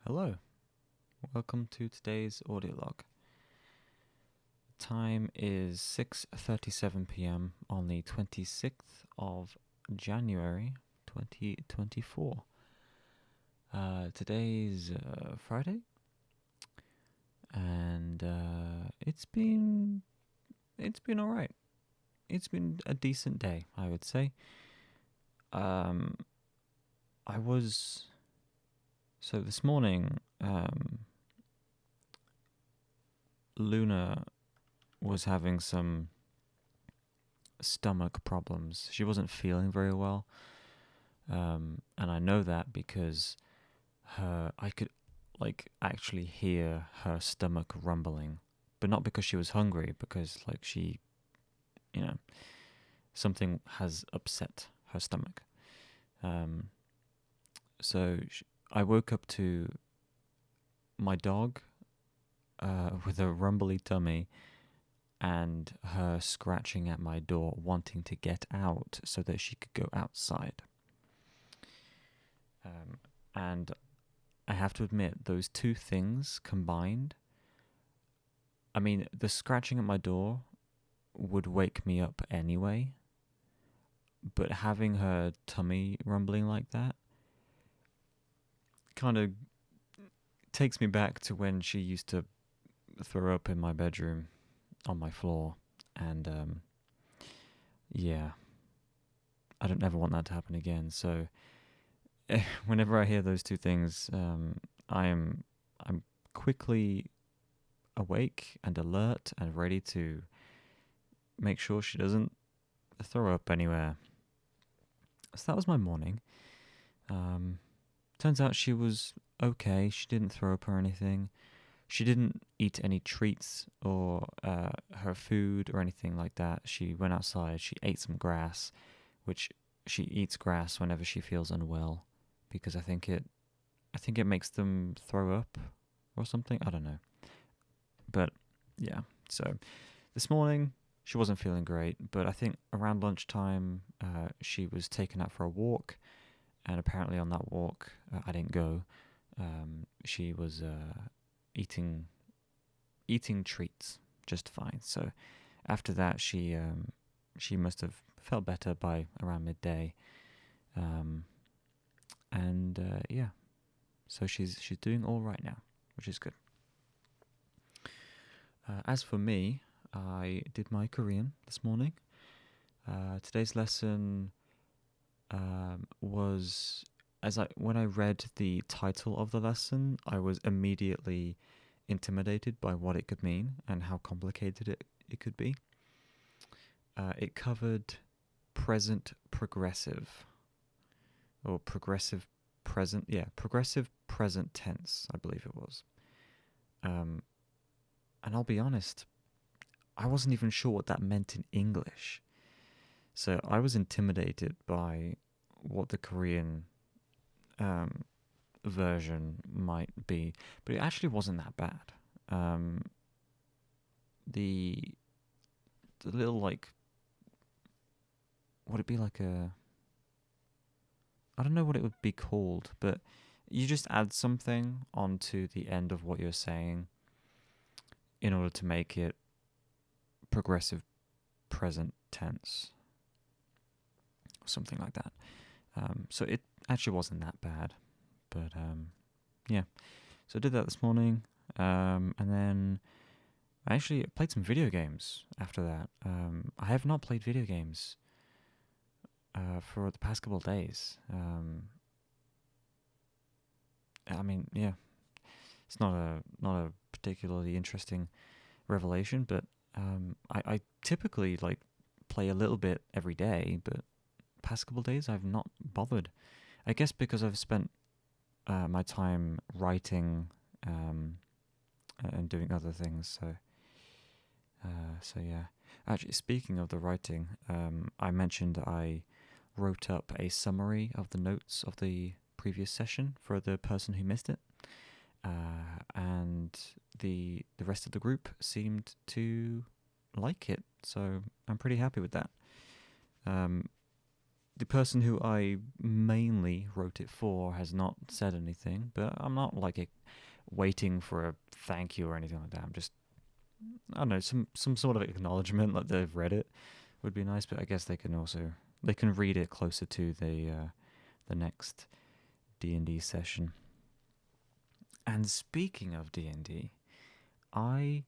Hello, welcome to today's audio log. Time is 6:37 p.m. on the 26th of January 2024. Today's Friday, and it's been all right. It's been a decent day, I would say. Um, I was so this morning. Luna was having some stomach problems. She wasn't feeling very well, and I know that because I could actually hear her stomach rumbling, but not because she was hungry, because she, you know, something has upset her stomach. Um, I woke up to my dog with a rumbly tummy and her scratching at my door, wanting to get out so that she could go outside. And I have to admit, those two things combined, I mean, the scratching at my door would wake me up anyway, but having her tummy rumbling like that kind of takes me back to when she used to throw up in my bedroom on my floor. And yeah, I don't ever want that to happen again. So whenever I hear those two things, I'm quickly awake and alert and ready to make sure she doesn't throw up anywhere. So that was my morning. Turns out she was okay. She didn't throw up or anything. She didn't eat any treats or her food or anything like that. She went outside. She ate some grass, which she eats grass whenever she feels unwell, because I think it makes them throw up or something. I don't know. But yeah, so this morning she wasn't feeling great, but I think around lunchtime she was taken out for a walk, and apparently on that walk I didn't go. She was eating treats just fine. So after that, she must have felt better by around midday, um, and yeah, so she's doing all right now, which is good. As for me, I did my Korean this morning. Today's lesson was as I when I read the title of the lesson, I was immediately intimidated by what it could mean and how complicated it could be. It covered present progressive or progressive present, yeah, progressive present tense, I believe it was. Um, and I'll be honest, I wasn't even sure what that meant in English. So I was intimidated by what the Korean um, version might be, but it actually wasn't that bad. Um, the the little would it be like a I don't know what it would be called, but you just add something onto the end of what you're saying in order to make it progressive present tense, something like that. So it actually wasn't that bad, but yeah. So I did that this morning, and then I actually played some video games after that. I have not played video games for the past couple of days. I mean, yeah, it's not a particularly interesting revelation, but I typically play a little bit every day, but past couple of days I've not bothered. I guess because I've spent my time writing and doing other things. So yeah. Actually, speaking of the writing, I mentioned I wrote up a summary of the notes of the previous session for the person who missed it, and the rest of the group seemed to like it. So I'm pretty happy with that. Um, the person who I mainly wrote it for has not said anything, but I'm not like waiting for a thank you or anything like that. I'm just, I don't know, some sort of acknowledgement that they've read it would be nice. But I guess they can read it closer to the next D&D session. And speaking of D&D, I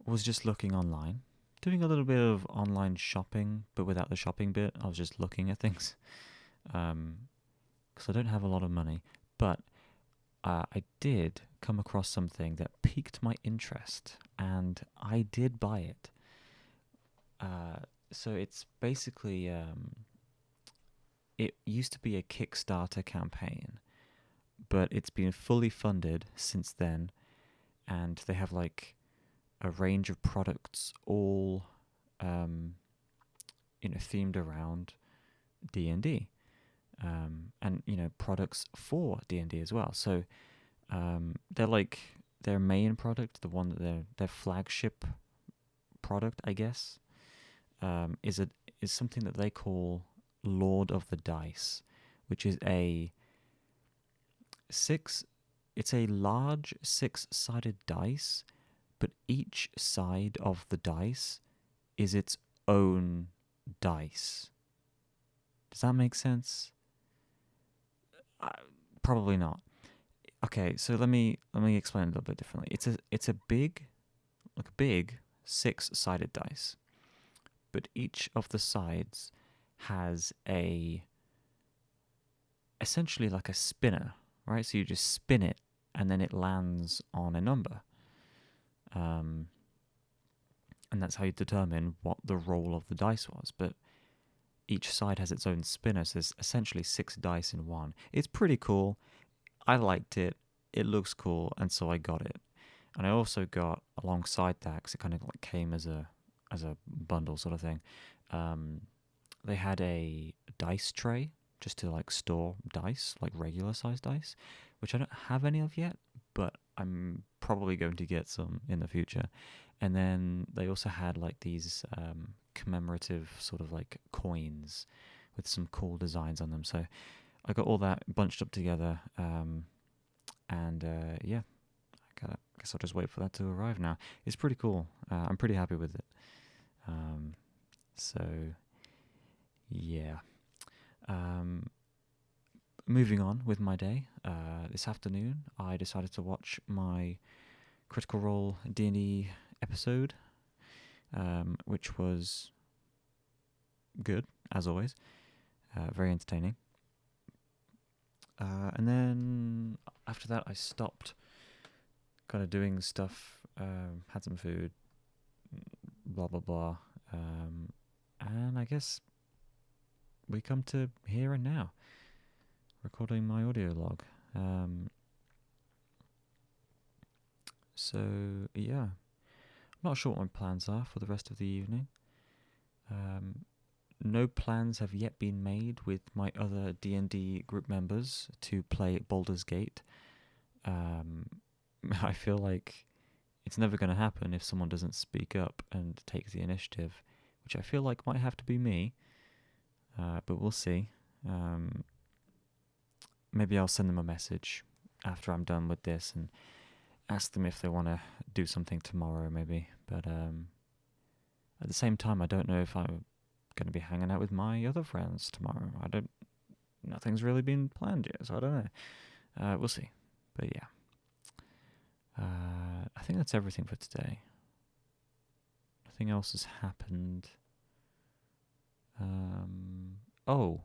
was just looking online, doing a little bit of online shopping, but without the shopping bit. I was just looking at things because I don't have a lot of money. But I did come across something that piqued my interest, and I did buy it. So it's basically it used to be a Kickstarter campaign, but it's been fully funded since then, and they have like a range of products, all themed around D&D, and products for D&D as well. So they're like their main product, the one that their flagship product, I guess, is something that they call Lord of the Dice, which is it's a large 6-sided dice, but each side of the dice is its own dice. Does that make sense? Probably not. Okay, so let me explain a little bit differently. It's a big 6-sided dice, but each of the sides has essentially like a spinner, right? So you just spin it, and then it lands on a number. And that's how you determine what the roll of the dice was. But each side has its own spinner, so there's essentially 6 dice in one. It's pretty cool. I liked it. It looks cool, and so I got it. And I also got, alongside that, because it kind of like came as a bundle sort of thing, they had a dice tray just to like store dice, like regular size dice, which I don't have any of yet, but I'm probably going to get some in the future. And then they also had like these commemorative sort of like coins with some cool designs on them. So I got all that bunched up together, and yeah, I guess I'll just wait for that to arrive now. It's pretty cool. I'm pretty happy with it. So yeah. Moving on with my day. This afternoon, I decided to watch my Critical Role D&D episode, which was good, as always. Very entertaining. And then after that, I stopped kind of doing stuff, had some food, blah, blah, blah. And I guess we come to here and now, recording my audio log. So, yeah. I'm not sure what my plans are for the rest of the evening. No plans have yet been made with my other D&D group members to play Baldur's Gate. I feel like it's never going to happen if someone doesn't speak up and take the initiative, which I feel like might have to be me, but we'll see. Maybe I'll send them a message after I'm done with this and ask them if they want to do something tomorrow, maybe. But at the same time, I don't know if I'm going to be hanging out with my other friends tomorrow. Nothing's really been planned yet, so I don't know. We'll see. But yeah. I think that's everything for today. Nothing else has happened. Oh,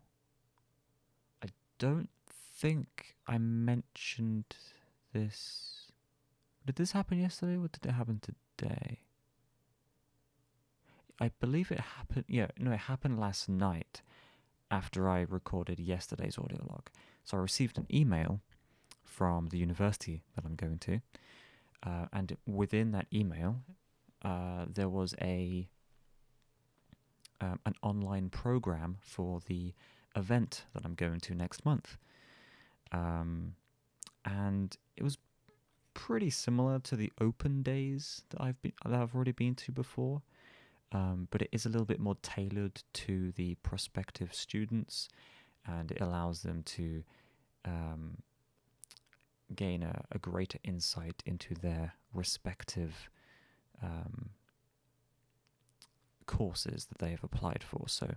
I don't think I mentioned this. Did this happen yesterday, or did it happen today? I believe it happened. Yeah, no, it happened last night after I recorded yesterday's audio log. So I received an email from the university that I'm going to, and within that email, there was an online program for the event that I'm going to next month, and it was pretty similar to the open days that I've already been to before. but it is a little bit more tailored to the prospective students, and it allows them to um, gain a greater insight into their respective um, courses that they have applied for. So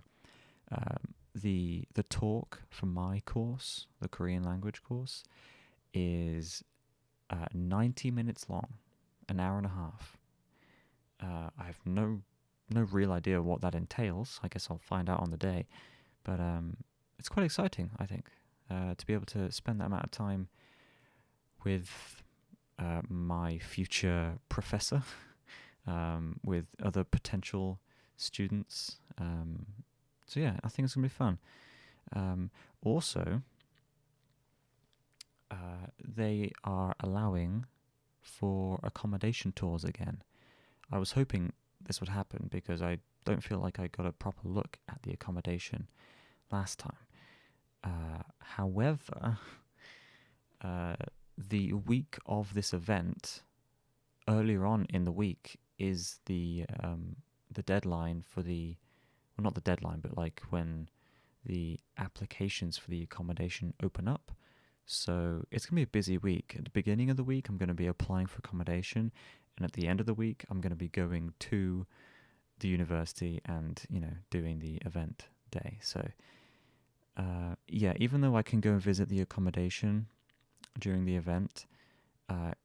the talk for my course, the Korean language course, is 90 minutes long, an hour and a half. I have no real idea what that entails. I guess I'll find out on the day, but it's quite exciting, I think, to be able to spend that amount of time with my future professor, with other potential students. So yeah, I think it's gonna be fun. Also, they are allowing for accommodation tours again. I was hoping this would happen because I don't feel like I got a proper look at the accommodation last time. However, the week of this event, earlier on in the week, is the deadline for the, well, not the deadline, but like when the applications for the accommodation open up. So it's going to be a busy week. At the beginning of the week, I'm going to be applying for accommodation, and at the end of the week, I'm going to be going to the university and, doing the event day. So yeah, even though I can go and visit the accommodation during the event,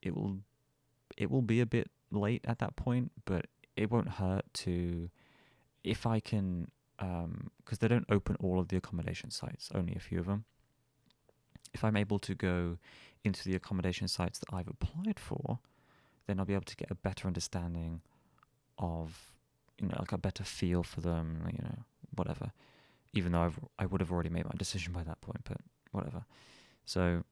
it will be a bit late at that point, but it won't hurt to, if I can, because they don't open all of the accommodation sites, only a few of them. If I'm able to go into the accommodation sites that I've applied for, then I'll be able to get a better understanding of, like a better feel for them, whatever. Even though I would have already made my decision by that point, but whatever. So,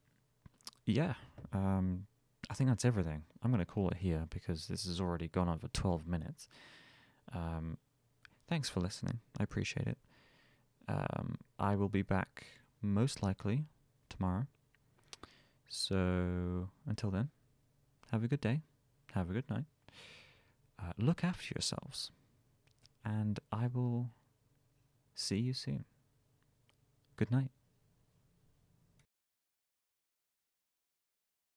yeah, I think that's everything. I'm going to call it here because this has already gone on for 12 minutes. Thanks for listening. I appreciate it. I will be back most likely tomorrow. So until then, have a good day. Have a good night. Look after yourselves. And I will see you soon. Good night.